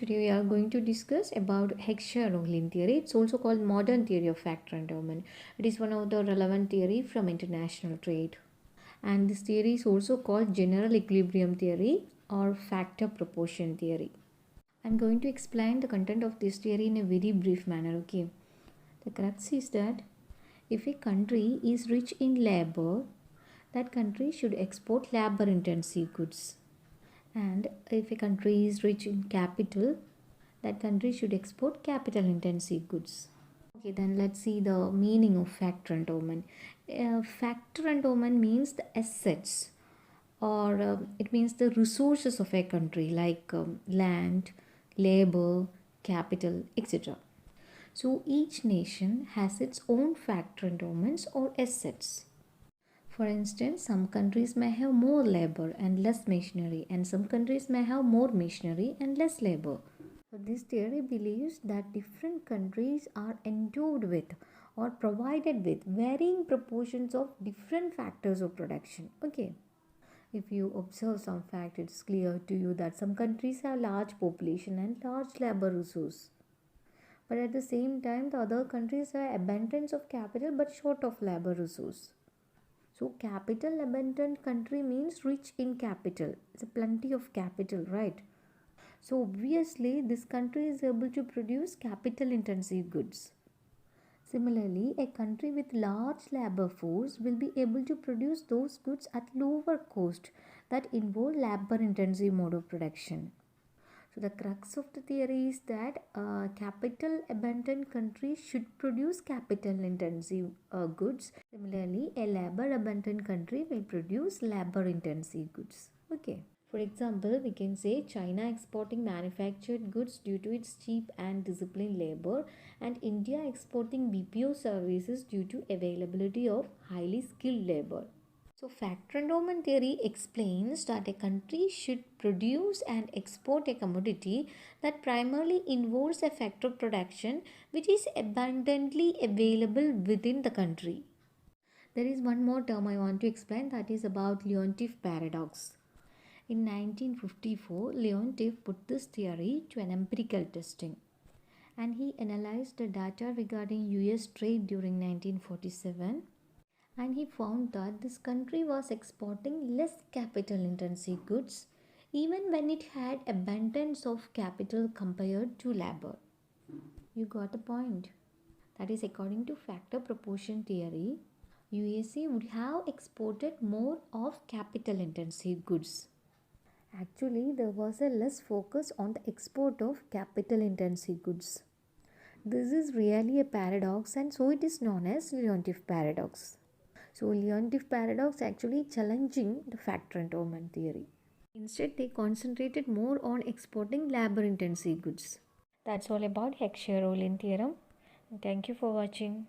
Today we are going to discuss about Heckscher-Ohlin theory. It's also called modern theory of factor endowment. It is one of the relevant theory from international trade. And this theory is also called general equilibrium theory or factor proportion theory. I'm going to explain the content of this theory in a very brief manner, okay? The crux is that if a country is rich in labor, that country should export labor intensive goods. And if a country is rich in capital, that country should export capital intensive goods. Okay, then let's see the meaning of factor endowment. Factor endowment means the assets or it means the resources of a country like land, labor, capital, etc. So each nation has its own factor endowments or assets. For instance, some countries may have more labor and less machinery, and some countries may have more machinery and less labor. So this theory believes that different countries are endowed with or provided with varying proportions of different factors of production. Okay. If you observe some fact, it's clear to you that some countries have large population and large labor resource. But at the same time, the other countries have abundance of capital but short of labor resource. So capital abundant country means rich in capital. It's a plenty of capital, right? So obviously this country is able to produce capital intensive goods. Similarly, a country with large labor force will be able to produce those goods at lower cost that involve labor intensive mode of production. So the crux of the theory is that capital abundant countries should produce capital intensive goods. Similarly, a labor abundant country will produce labor intensive goods. Okay. For example, we can say China exporting manufactured goods due to its cheap and disciplined labor, and India exporting BPO services due to availability of highly skilled labor. So factor endowment theory explains that a country should produce and export a commodity that primarily involves a factor of production which is abundantly available within the country. There is one more term I want to explain, that is about Leontief paradox. In 1954, Leontief put this theory to an empirical testing, and he analyzed the data regarding US trade during 1947, and he found that this country was exporting less capital intensive goods even when it had abundance of capital compared to labor. You got the point. That is, according to factor proportion theory, USA would have exported more of capital intensive goods. Actually, there was a less focus on the export of capital intensive goods. This is really a paradox, and so it is known as Leontief paradox. So Leontief paradox actually challenging the factor endowment theory. Instead, they concentrated more on exporting labor intensive goods. That's all about Heckscher-Ohlin theorem. Thank you for watching.